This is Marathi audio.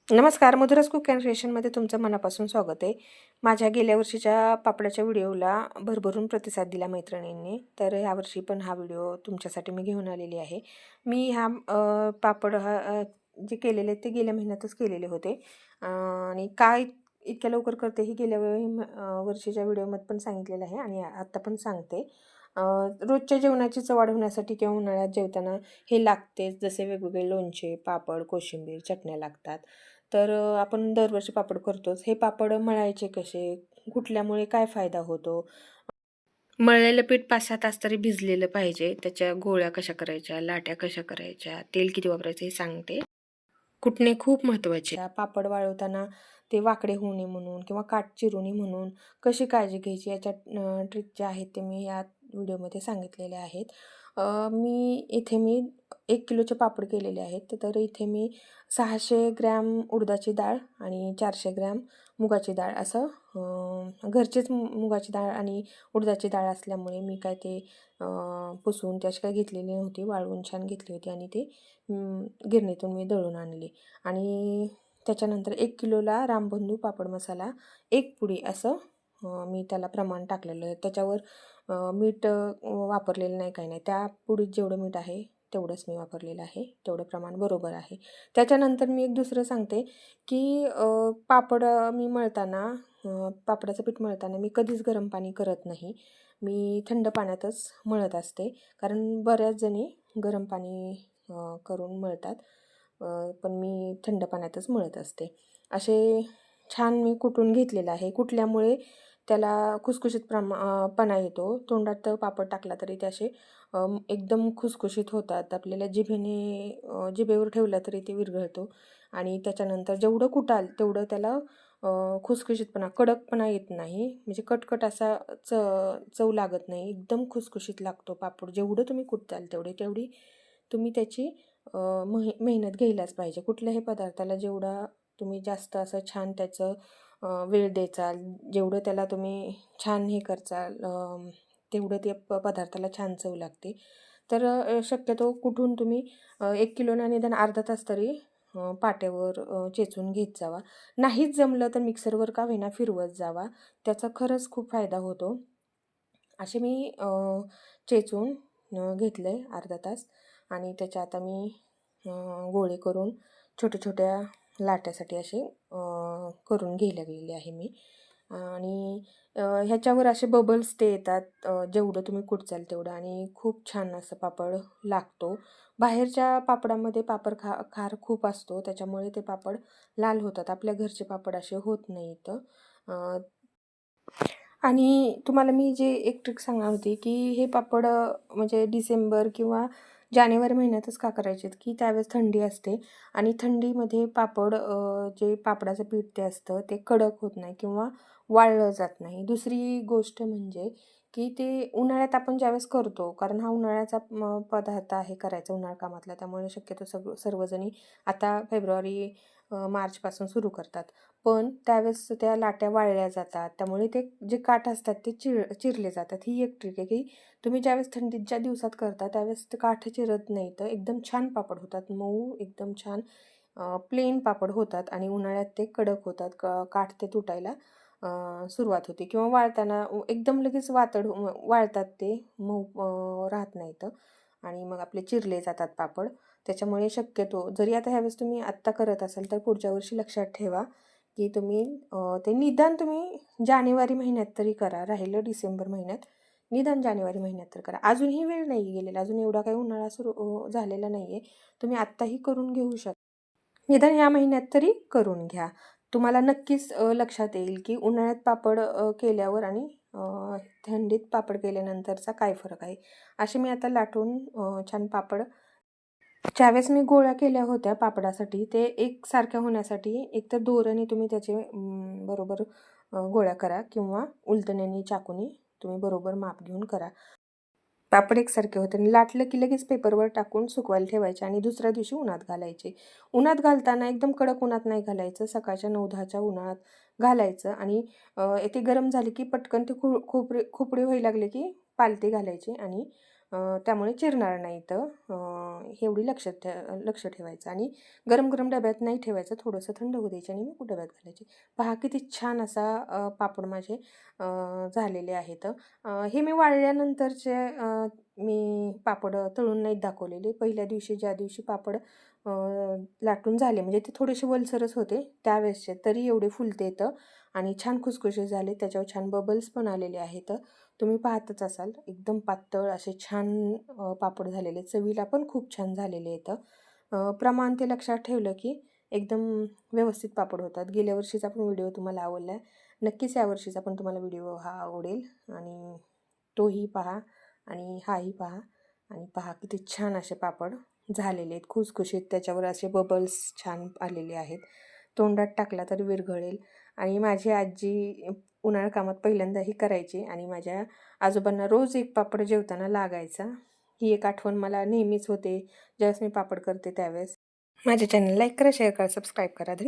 नमस्कार, मधुराज कुक अँड क्रिएशनमध्ये तुमचं मनापासून स्वागत आहे. माझ्या गेल्या वर्षीच्या पापडाच्या व्हिडिओला भरभरून प्रतिसाद दिला मैत्रिणींनी. तर यावर्षी पण हा व्हिडिओ तुमच्यासाठी मी घेऊन आलेली आहे. मी पापड जे केलेले ते गेल्या महिन्यातच केलेले होते. आणि काय इतक्या लवकर करते हे गेल्या वर्षीच्या व्हिडिओमध्ये पण सांगितलेलं आहे आणि आत्ता पण सांगते. रोजच्या जेवणाची चव वाढवण्यासाठी किंवा उन्हाळ्यात जेवताना हे लागतेच. जसे वेगवेगळे लोणचे, पापड, कोशिंबीर, चटण्या लागतात. तर आपण दरवर्षी पापड करतोच. हे पापड मळायचे कसे? कुठल्यामुळे काय फायदा होतो? मळलेलं पीठ 5-6 तास तरी भिजलेलं पाहिजे. त्याच्या गोळ्या कशा करायच्या, लाट्या कशा करायच्या, तेल किती वापरायचं हे सांगते. कुटणे खूप महत्त्वाचे. पापड वाळवताना ते वाकडे होऊ नये म्हणून किंवा काट चिरू नये म्हणून कशी काळजी घ्यायची याच्या ट्रिक ज्या आहेत ते मी या व्हिडिओमध्ये सांगितलेले आहेत. मी 1 किलोचे पापड केलेले आहेत. तर इथे मी 600 ग्रॅम उडदाची डाळ आणि 400 ग्रॅम मुगाची डाळ असं घरचीच मुगाची डाळ आणि उडदाची डाळ असल्यामुळे मी काय ते पुसून त्याची काय घेतलेली नव्हती. वाळवून छान घेतली होती आणि ते गिरणीतून मी दळून आणली. आणि त्याच्यानंतर 1 किलोला रामबंधू पापड मसाला 1 पुडी असं मी त्याला प्रमाण टाकलेलं आहे. त्याच्यावर मीठ वापरलेलं नाही, काही नाही. त्या पुडीत जेवढं मीठ आहे तेवढंच मी वापरलेलं आहे. तेवढं प्रमाण बरोबर आहे. त्याच्यानंतर मी एक दुसरं सांगते, की पापड मी मळताना पापडाचं पीठ मळताना मी कधीच गरम पाणी करत नाही. मी थंड पाण्यातच मळत असते. कारण बऱ्याच जणी गरम पाणी करून मळतात. पण मी थंड पाण्यातच मळत असते. असे छान मी कुटून घेतलेलं आहे. कुटल्यामुळे त्याला खुसखुशीत पणा येतो. तोंडात पापड टाकला तरी ते असे एकदम खुसखुशीत होतात. आपल्याला जिभेवर ठेवला तरी ते विरघळतो. आणि त्याच्यानंतर जेवढं कुटाल तेवढं त्याला खुसखुशीतपणा, कडकपणा येत नाही. म्हणजे कटकट असा चव लागत नाही. एकदम खुसखुशीत लागतो पापड. जेवढं तुम्ही कुटताल तेवढी तुम्ही त्याची मेहनत घ्यायलाच पाहिजे. कुठल्याही पदार्थाला जेवढा तुम्ही जास्त असं छान त्याचं वेळ द्याल, जेवढं त्याला तुम्ही छान हे करचाल तेवढं ते पदार्थाला छान चव लागते. तर शक्यतो कुठून तुम्ही 1 किलोनं निदान अर्धा तास तरी पाट्यावर चेचून घेत जावा. नाहीच जमलं तर मिक्सरवर का होईना फिरवत जावा. त्याचा खरंच खूप फायदा होतो. असे मी चेचून घेतलं आहे अर्धा तास आणि त्याच्या आता मी गोळे करून छोट्या-छोट्या लाट्यासाठी असे करून घ्यायला लागलेले आहे मी. आणि ह्याच्यावर असे बबल्स ते येतात जेवढं तुम्ही कुटचाल तेवढं आणि खूप छान असं पापड लागतो. बाहेरच्या पापडामध्ये खार खूप असतो, त्याच्यामुळे ते पापड लाल होतात. आपल्या घरचे पापड असे होत नाहीत. आणि तुम्हाला मी जे एक ट्रिक सांगणार होती, की हे पापड म्हणजे डिसेंबर किंवा जानेवारी महिन्यातच का करायचे की त्यावेळेस थंडी असते आणि थंडीमध्ये पापड जे पापडाचं पीठ ते असतं ते कडक होत नाही किंवा वाळलं जात नाही. दुसरी गोष्ट म्हणजे की ते उन्हाळ्यात आपण ज्यावेळेस करतो, कारण हा उन्हाळ्याचा पदार्थ आहे करायचा उन्हाळा कामातला, त्यामुळे शक्यतो सर्वजणी आता फेब्रुवारी मार्चपासून सुरू करतात. पण त्यावेळेस त्या लाट्या वाळल्या जातात. त्यामुळे ते जे काठ असतात ते चिरले जातात. ही एक ट्रिक आहे, की तुम्ही ज्यावेळेस थंडीच्या दिवसात करता त्यावेळेस ते काठ चिरत नाही तर एकदम छान पापड होतात. मऊ एकदम छान प्लेन पापड होतात आणि उन्हाळ्यात ते कडक होतात. काठ ते तुटायला सुरुवात होते किंवा वाळताना एकदम लगेच वाळतात ते मऊ राहत नाहीत आणि मग आपले चिरले जातात पापड. त्याच्यामुळे शक्यतो जरी आता ह्यावेळेस तुम्ही आत्ता करत असाल तर पुढच्या वर्षी लक्षात ठेवा, की तुम्ही ते निदान तुम्ही जानेवारी महिन्यात तरी करा. राहिलं डिसेंबर महिन्यात, निदान जानेवारी महिन्यात तर करा. अजूनही वेळ नाही गेलेला, अजून एवढा काही उन्हाळा सुरू झालेला नाही आहे. तुम्ही आत्ताही करून घेऊ शकता. निदान या महिन्यात तरी करून घ्या. तुम्हाला नक्कीच लक्षात येईल, की उन्हाळ्यात पापड केल्यावर आणि थंडीत पापड केल्यानंतरचा काय फरक आहे. असे मी आता लाटून छान पापड ज्यावेळेस मी गोळ्या केल्या होत्या पापडासाठी ते एकसारख्या होण्यासाठी एकतर दोऱ्याने तुम्ही त्याचे बरोबर गोळ्या करा किंवा उलटण्याने चाकूने तुम्ही बरोबर माप घेऊन करा. पापड एकसारखे होते आणि लाटलं की लगेच पेपरवर टाकून सुकवायला ठेवायचे आणि दुसऱ्या दिवशी उन्हात घालायचे. उन्हात घालताना एकदम कडक उन्हात नाही घालायचं. सकाळच्या 9-10च्या उन्हात घालायचं आणि ते गरम झाले की पटकन ते खोपडे व्हायला लागले की पालथे घालायचे आणि त्यामुळे चिरणार नाही तर एवढी लक्ष ठेवायचं. आणि गरम गरम डब्यात नाही ठेवायचं, थोडंसं थंड होऊ द्यायचे आणि मग डब्यात घालायचे. पहा किती छान असा पापड माझे झालेले आहेत. हे मी वाळल्यानंतरचे मी पापड तळून नाहीत दाखवलेले. पहिल्या दिवशी ज्या दिवशी पापड लाटून झाले म्हणजे ते थोडेसे वलसरच होते त्यावेळेसचे, तरी एवढे फुलते येतं आणि छान खुसखुशीत झाले. त्याच्यावर छान बबल्स पण आलेले आहेत. तुम्ही पाहतच असाल एकदम पातळ असे छान पापड झालेले, चवीला पण खूप छान झालेले आहेत. प्रमाण ते लक्षात ठेवलं की एकदम व्यवस्थित पापड होतात. गेल्या वर्षीचा पण व्हिडिओ तुम्हाला आवडला आहे, नक्कीच यावर्षीचा पण तुम्हाला व्हिडिओ हा आवडेल आणि तोही पहा आणि हाही पहा. आणि पहा किती छान असे पापड झालेले आहेत, खुसखुशीत, त्याच्यावर असे बबल्स छान आलेले आहेत. तोंडात टाकला तर विरघळेल. आणि माझी आजी उन्हाळ कामात पहिल्यांदा ही करायची आणि माझ्या आजोबांना रोज एक पापड जेवताना लागायचा. ही एक आठवण मला नेहमीच होते ज्यावेळेस मी पापड करते त्यावेळेस. माझ्या चॅनल लाईक करा, शेअर करा, सबस्क्राईब करा. धन्यवाद.